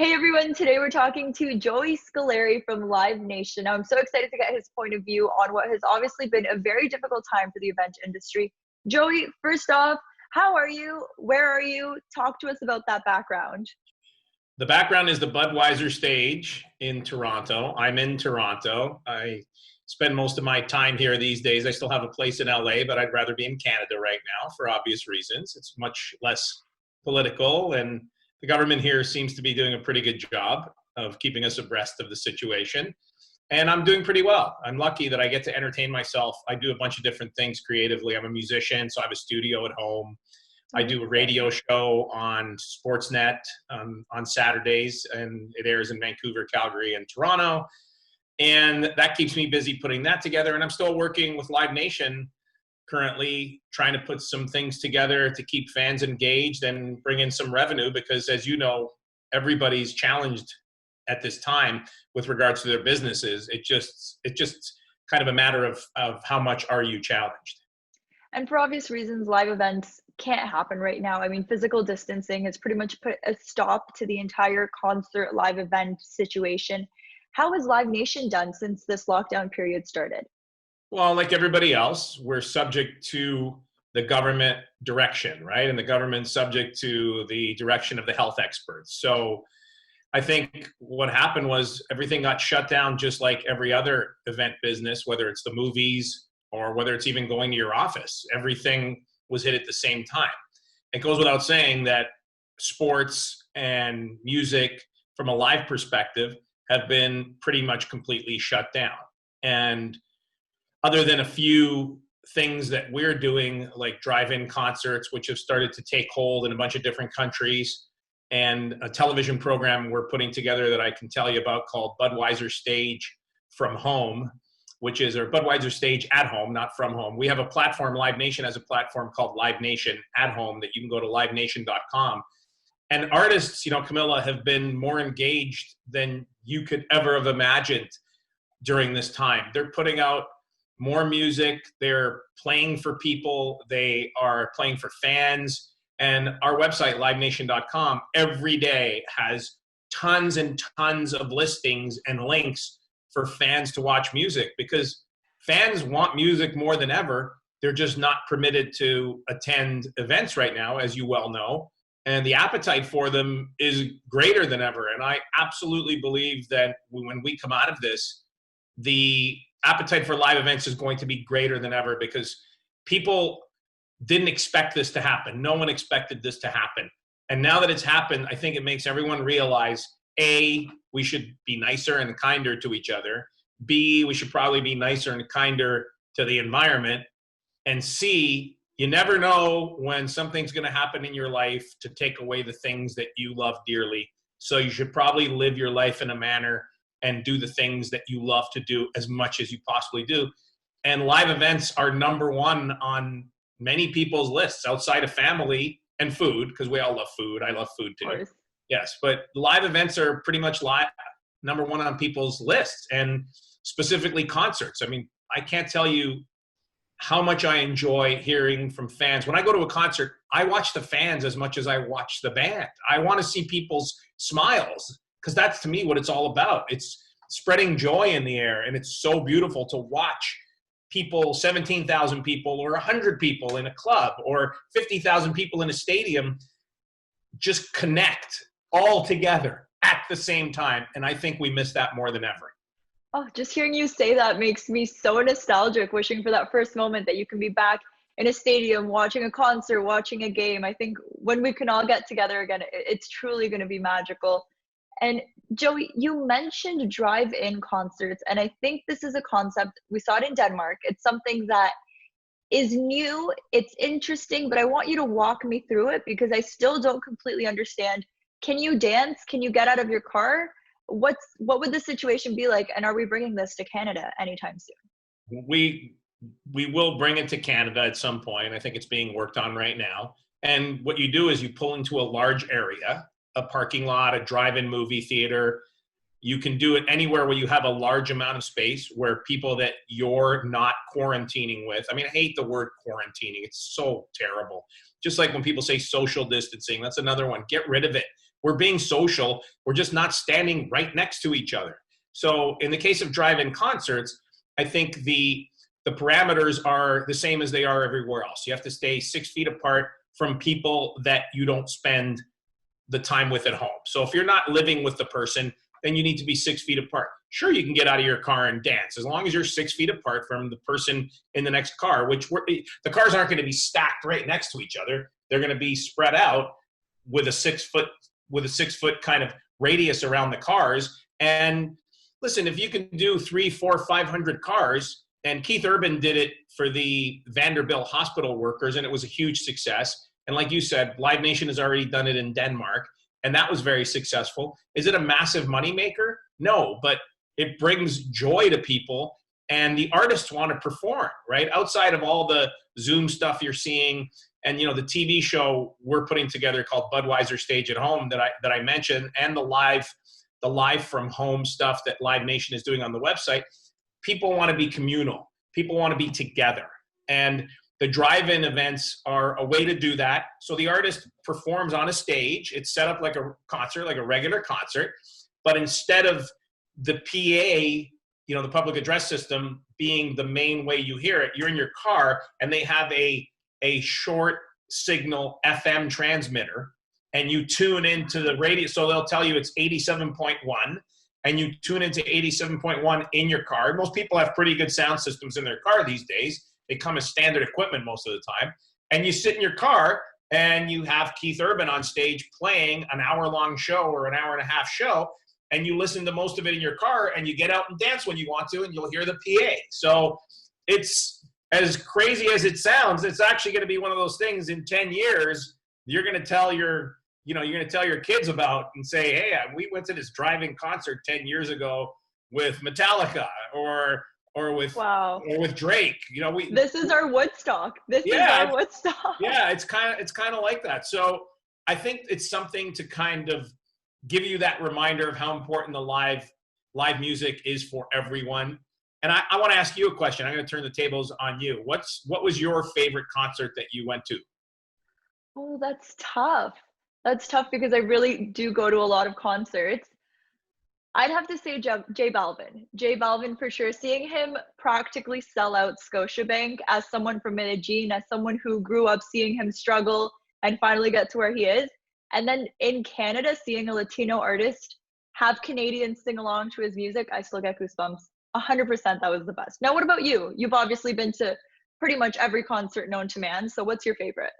Hey everyone, today we're talking to Joey Scoleri from Live Nation. Now, I'm so excited to get his point of view on what has obviously been a very difficult time for the event industry. Joey, first off, how are you? Where are you? Talk to us about that background. The background is the Budweiser stage in Toronto. I'm in Toronto. I spend most of my time here these days. I still have a place in LA, but I'd rather be in Canada right now for obvious reasons. It's much less political, and the government here seems to be doing a pretty good job of keeping us abreast of the situation. And I'm doing pretty well. I'm lucky that I get to entertain myself. I do a bunch of different things creatively. I'm a musician, so I have a studio at home. I do a radio show on Sportsnet on Saturdays, and it airs in Vancouver, Calgary, and Toronto. And that keeps me busy putting that together. And I'm still working with Live Nation currently, trying to put some things together to keep fans engaged and bring in some revenue, because as you know, everybody's challenged at this time with regards to their businesses. It's just kind of a matter of how much are you challenged. And for obvious reasons, live events can't happen right now. I mean, physical distancing has pretty much put a stop to the entire concert live event situation. How has Live Nation done since this lockdown period started? Well, like everybody else, we're subject to the government direction, right? And the government's subject to the direction of the health experts. So I think what happened was everything got shut down, just like every other event business, whether it's the movies or whether it's even going to your office. Everything was hit at the same time. It goes without saying that sports and music, from a live perspective, have been pretty much completely shut down. And other than a few things that we're doing, like drive-in concerts, which have started to take hold in a bunch of different countries, and a television program we're putting together that I can tell you about called Budweiser Stage from Home, which is our Budweiser Stage at home, not from home. We have a platform, Live Nation has a platform called Live Nation at Home that you can go to livenation.com. And artists, Camilla, have been more engaged than you could ever have imagined during this time. They're putting out more music, they're playing for people, they are playing for fans. And our website, livenation.com, every day has tons and tons of listings and links for fans to watch music, because fans want music more than ever. They're just not permitted to attend events right now, as you well know. And the appetite for them is greater than ever. And I absolutely believe that when we come out of this, the appetite for live events is going to be greater than ever, because people didn't expect this to happen. No one expected this to happen. And now that it's happened, I think it makes everyone realize, A, we should be nicer and kinder to each other. B, we should probably be nicer and kinder to the environment. And C, you never know when something's going to happen in your life to take away the things that you love dearly. So you should probably live your life in a manner and do the things that you love to do as much as you possibly do. And live events are number one on many people's lists, outside of family and food, because we all love food. I love food too. Yes, but live events are pretty much number one on people's lists, and specifically concerts. I mean, I can't tell you how much I enjoy hearing from fans. When I go to a concert, I watch the fans as much as I watch the band. I want to see people's smiles, because that's, to me, what it's all about. It's spreading joy in the air, and it's so beautiful to watch people, 17,000 people or 100 people in a club or 50,000 people in a stadium, just connect all together at the same time. And I think we miss that more than ever. Oh, just hearing you say that makes me so nostalgic, wishing for that first moment that you can be back in a stadium, watching a concert, watching a game. I think when we can all get together again, it's truly going to be magical. And Joey, you mentioned drive-in concerts, and I think this is a concept, we saw it in Denmark. It's something that is new, it's interesting, but I want you to walk me through it, because I still don't completely understand. Can you dance? Can you get out of your car? What would the situation be like? And are we bringing this to Canada anytime soon? We will bring it to Canada at some point. I think it's being worked on right now. And what you do is you pull into a large area, a parking lot, a drive-in movie theater. You can do it anywhere where you have a large amount of space, where people that you're not quarantining with. I mean, I hate the word quarantining. It's so terrible. Just like when people say social distancing, that's another one. Get rid of it. we're being social. We're just not standing right next to each other. So in the case of drive-in concerts, I think the parameters are the same as they are everywhere else. You have to stay 6 feet apart from people that you don't spend the time with at home. So if you're not living with the person, then you need to be 6 feet apart. Sure, you can get out of your car and dance as long as you're 6 feet apart from the person in the next car, the cars aren't going to be stacked right next to each other. They're going to be spread out with a 6 foot kind of radius around the cars. And listen, if you can do 300, 400, 500 cars, and Keith Urban did it for the Vanderbilt hospital workers, and it was a huge success. And like you said, Live Nation has already done it in Denmark, and that was very successful. Is it a massive moneymaker? No, but it brings joy to people, and the artists want to perform, right? Outside of all the Zoom stuff you're seeing, and the TV show we're putting together called Budweiser Stage at Home that I mentioned, and the live from home stuff that Live Nation is doing on the website, people want to be communal. People want to be together. And the drive-in events are a way to do that. So the artist performs on a stage. It's set up like a concert, like a regular concert. But instead of the PA, the public address system being the main way you hear it, you're in your car and they have a short signal FM transmitter, and you tune into the radio. So they'll tell you it's 87.1, and you tune into 87.1 in your car. Most people have pretty good sound systems in their car these days. They come as standard equipment most of the time. And you sit in your car and you have Keith Urban on stage playing an hour-long show or an hour-and-a-half show, and you listen to most of it in your car, and you get out and dance when you want to, and you'll hear the PA. So it's as crazy as it sounds. It's actually going to be one of those things in 10 years you're going to tell your kids about and say, hey, we went to this drive-in concert 10 years ago with Metallica or with Wow. or with Drake. This is our Woodstock. This is our Woodstock. Yeah, it's kind of like that. So I think it's something to kind of give you that reminder of how important the live music is for everyone. And I want to ask you a question. I'm going to turn the tables on you. What was your favorite concert that you went to? Oh, that's tough. That's tough because I really do go to a lot of concerts. I'd have to say J Balvin. J Balvin for sure. Seeing him practically sell out Scotiabank as someone from Medellin, as someone who grew up seeing him struggle and finally get to where he is. And then in Canada, seeing a Latino artist have Canadians sing along to his music, I still get goosebumps. 100%, that was the best. Now, what about you? You've obviously been to pretty much every concert known to man. So what's your favorite?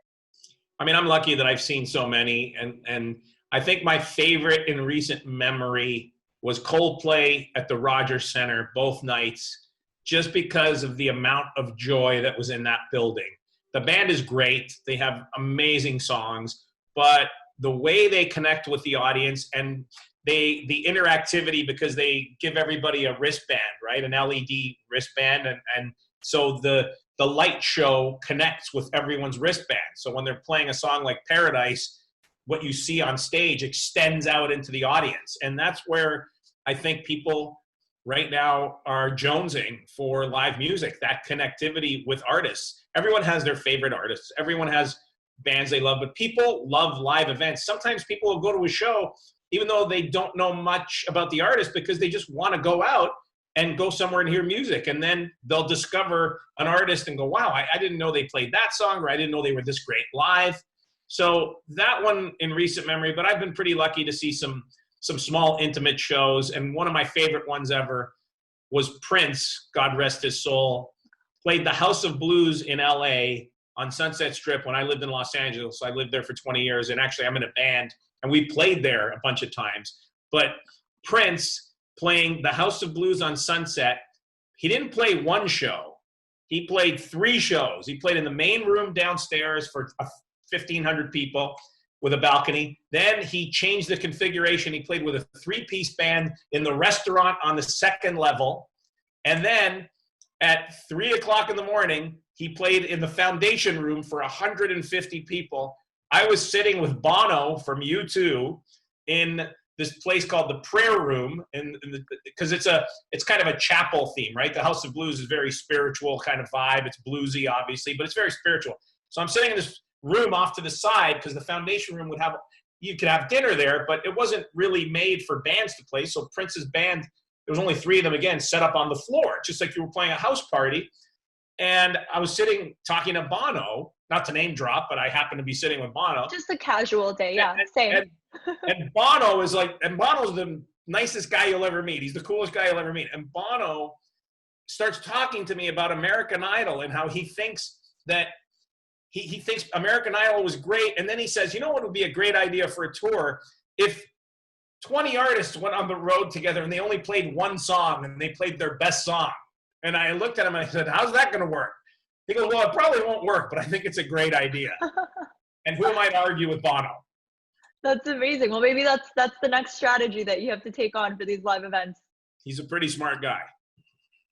I mean, I'm lucky that I've seen so many. And I think my favorite in recent memory was Coldplay at the Rogers Center both nights, just because of the amount of joy that was in that building. The band is great. They have amazing songs, but the way they connect with the audience and the interactivity, because they give everybody a wristband, right? An LED wristband. And so the light show connects with everyone's wristband. So when they're playing a song like Paradise, what you see on stage extends out into the audience. And that's where I think people right now are jonesing for live music, that connectivity with artists. Everyone has their favorite artists. Everyone has bands they love, but people love live events. Sometimes people will go to a show even though they don't know much about the artist, because they just want to go out and go somewhere and hear music. And then they'll discover an artist and go, wow, I didn't know they played that song, or I didn't know they were this great live. So that one in recent memory, but I've been pretty lucky to see some small intimate shows. And one of my favorite ones ever was Prince, God rest his soul, played the House of Blues in LA on Sunset Strip when I lived in Los Angeles. I lived there for 20 years, and actually I'm in a band, and we played there a bunch of times. But Prince playing the House of Blues on Sunset, he didn't play one show. He played 3 shows. He played in the main room downstairs for 1,500 people with a balcony. Then he changed the configuration. He played with a 3-piece band in the restaurant on the 2nd level. And then at 3 o'clock in the morning, he played in the foundation room for 150 people. I was sitting with Bono from U2 in this place called the Prayer Room, because it's kind of a chapel theme, right? The House of Blues is very spiritual kind of vibe. It's bluesy, obviously, but it's very spiritual. So I'm sitting in this room off to the side, because the foundation room would have you could have dinner there, but it wasn't really made for bands to play. So Prince's band, there was only 3 of them, again, set up on the floor, just like you were playing a house party. And I was sitting talking to Bono, not to name drop, but I happened to be sitting with Bono. Just a casual day, yeah, same. And Bono is like, and Bono's the nicest guy you'll ever meet. He's the coolest guy you'll ever meet. And Bono starts talking to me about American Idol and how he thinks that he thinks American Idol was great. And then he says, you know what would be a great idea for a tour? If 20 artists went on the road together and they only played one song and they played their best song. And I looked at him and I said, how's that going to work? He goes, well, it probably won't work, but I think it's a great idea. And who might argue with Bono? That's amazing. Well, maybe that's the next strategy that you have to take on for these live events. He's a pretty smart guy.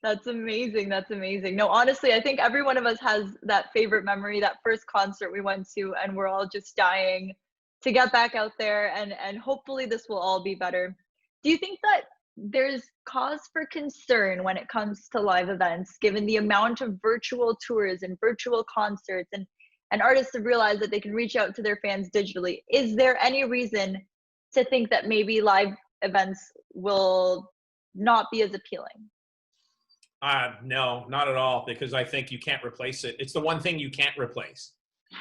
That's amazing. That's amazing. No, honestly, I think every one of us has that favorite memory, that first concert we went to, and we're all just dying to get back out there, and hopefully this will all be better. Do you think that there's cause for concern when it comes to live events, given the amount of virtual tours and virtual concerts, and artists have realized that they can reach out to their fans digitally? Is there any reason to think that maybe live events will not be as appealing? No, not at all, because I think you can't replace it. It's the one thing you can't replace.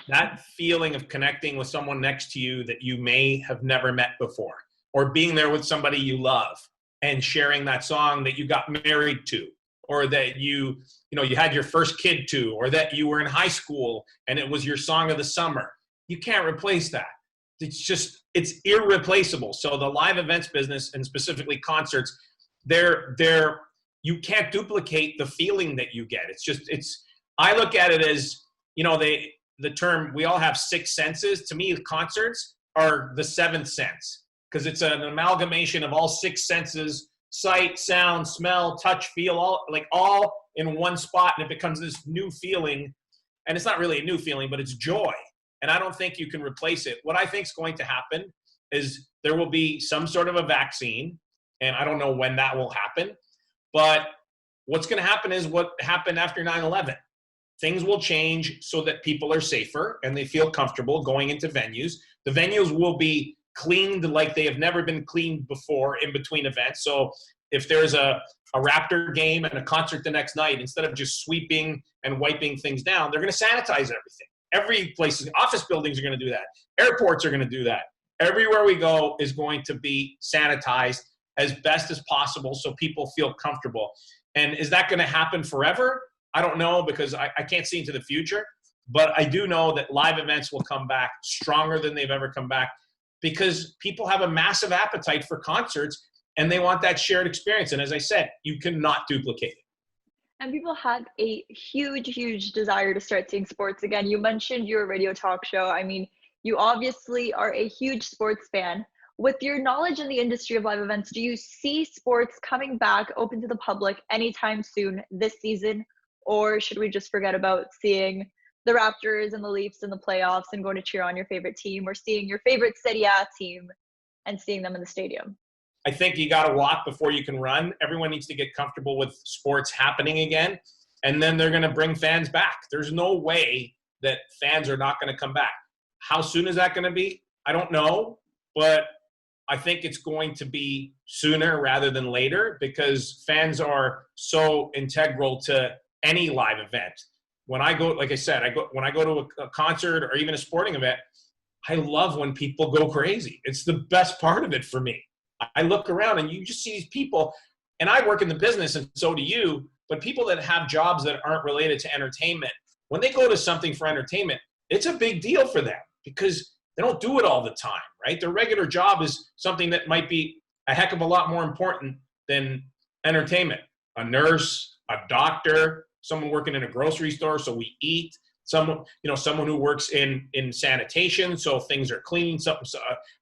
That feeling of connecting with someone next to you that you may have never met before, or being there with somebody you love and sharing that song that you got married to, or that you had your first kid to, or that you were in high school and it was your song of the summer. You can't replace that. It's irreplaceable. So the live events business, and specifically concerts, you can't duplicate the feeling that you get. I look at it as, the term, we all have 6 senses. To me, concerts are the 7th sense, because it's an amalgamation of all 6 senses: sight, sound, smell, touch, feel, all in one spot, and it becomes this new feeling. And it's not really a new feeling, but it's joy. And I don't think you can replace it. What I think is going to happen is there will be some sort of a vaccine, and I don't know when that will happen. But what's going to happen is what happened after 9/11. Things will change so that people are safer and they feel comfortable going into venues. The venues will be cleaned like they have never been cleaned before in between events. So if there's a Raptor game and a concert the next night, instead of just sweeping and wiping things down, they're going to sanitize everything. Every place, office buildings are going to do that. Airports are going to do that. Everywhere we go is going to be sanitized as best as possible so people feel comfortable. And is that going to happen forever? I don't know, because I can't see into the future. But I do know that live events will come back stronger than they've ever come back, because people have a massive appetite for concerts and they want that shared experience. And as I said, you cannot duplicate it. And people had a huge, huge desire to start seeing sports again. You mentioned your radio talk show. I mean, you obviously are a huge sports fan. With your knowledge in the industry of live events, do you see sports coming back open to the public anytime soon this season? Or should we just forget about seeing the Raptors and the Leafs in the playoffs and going to cheer on your favorite team, or seeing your favorite Serie A team and seeing them in the stadium? I think you got to walk before you can run. Everyone needs to get comfortable with sports happening again, and then they're going to bring fans back. There's no way that fans are not going to come back. How soon is that going to be? I don't know, but I think it's going to be sooner rather than later, because fans are so integral to any live event. When I go, like I said, when I go to a concert or even a sporting event, I love when people go crazy. It's the best part of it for me. I look around and you just see these people, and I work in the business and so do you, but people that have jobs that aren't related to entertainment, when they go to something for entertainment, it's a big deal for them, because they don't do it all the time, right? Their regular job is something that might be a heck of a lot more important than entertainment. A nurse, a doctor, someone working in a grocery store so we eat, someone who works in sanitation so things are clean,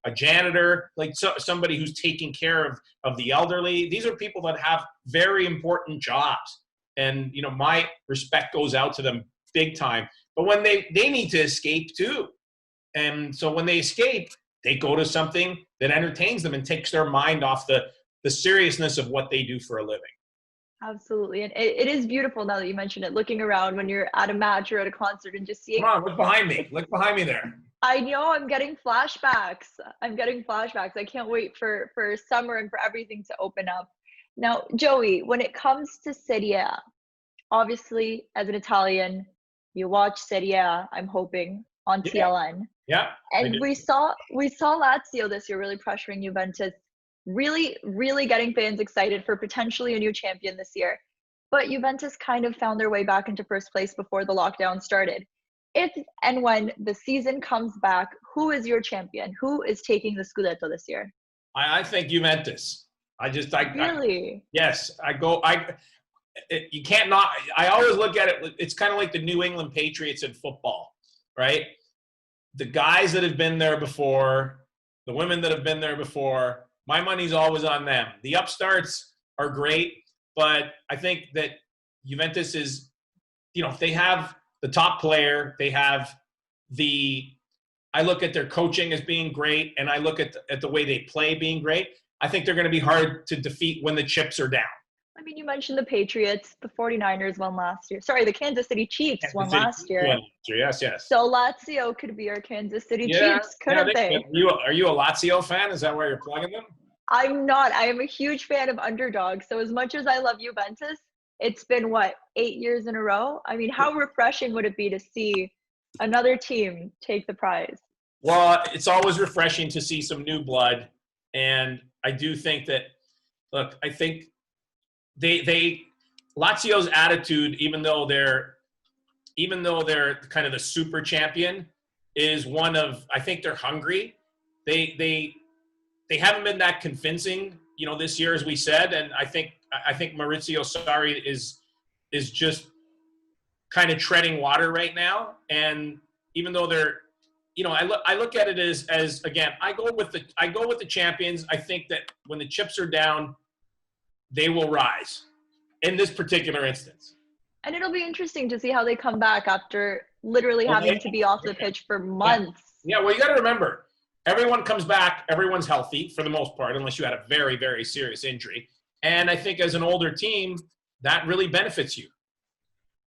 a janitor, somebody who's taking care of the elderly. These are people that have very important jobs, and my respect goes out to them big time. But when they need to escape too, and so when they escape, they go to something that entertains them and takes their mind off the seriousness of what they do for a living. Absolutely. And it is beautiful, now that you mention it, looking around when you're at a match or at a concert and just seeing. Come on, look behind me. Look behind me there. I know, I'm getting flashbacks. I'm getting flashbacks. I can't wait for summer and for everything to open up. Now, Joey, when it comes to Serie A, obviously as an Italian, you watch Serie A, I'm hoping, on Yeah, TLN. yeah, I And do. we saw Lazio this year really pressuring Juventus, really, really getting fans excited for potentially a new champion this year. But Juventus kind of found their way back into first place before the lockdown started. If and when the season comes back, who is your champion? Who is taking the scudetto this year? I think Juventus. Really? Yes, you can't not. I always look at it. It's kind of like the New England Patriots in football, right? The guys that have been there before, the women that have been there before, my money's always on them. The upstarts are great, but I think that Juventus is, they have the top player, they have I look at their coaching as being great, and I look at the way they play being great. I think they're going to be hard to defeat when the chips are down. I mean, you mentioned the Patriots, the 49ers won last year. Sorry, the Kansas City Chiefs won last year. Yes, yes. So Lazio could be our Kansas City Yeah, Chiefs, couldn't they? Are you a Lazio fan? Is that why you're plugging them? I'm not. I am a huge fan of underdogs. So as much as I love Juventus, it's been what, 8 years in a row? I mean, how refreshing would it be to see another team take the prize? Well, it's always refreshing to see some new blood, and I do think that. Look, I think they Lazio's attitude, even though they're kind of the super champion, is one of, I think they're hungry. They haven't been that convincing, this year, as we said, and I think Maurizio Sarri is just kind of treading water right now. And even though they're, I look at it as again, I go with the champions. I think that when the chips are down, they will rise in this particular instance. And it'll be interesting to see how they come back after literally having to be off the pitch for months. Yeah, well, you got to remember, everyone comes back, everyone's healthy for the most part, unless you had a very, very serious injury. And I think as an older team, that really benefits you.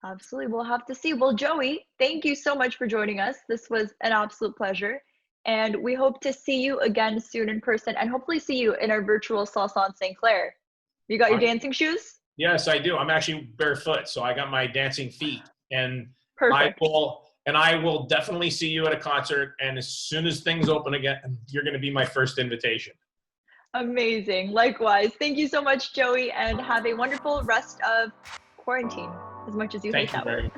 Absolutely. We'll have to see. Well, Joey, thank you so much for joining us. This was an absolute pleasure. And we hope to see you again soon in person and hopefully see you in our virtual Sauce on St. Clair. You got your dancing shoes? Yes, I do. I'm actually barefoot, so I got my dancing feet. And Perfect. I will definitely see you at a concert. And as soon as things open again, you're going to be my first invitation. Amazing. Likewise. Thank you so much, Joey, and have a wonderful rest of quarantine, as much as you hate that word.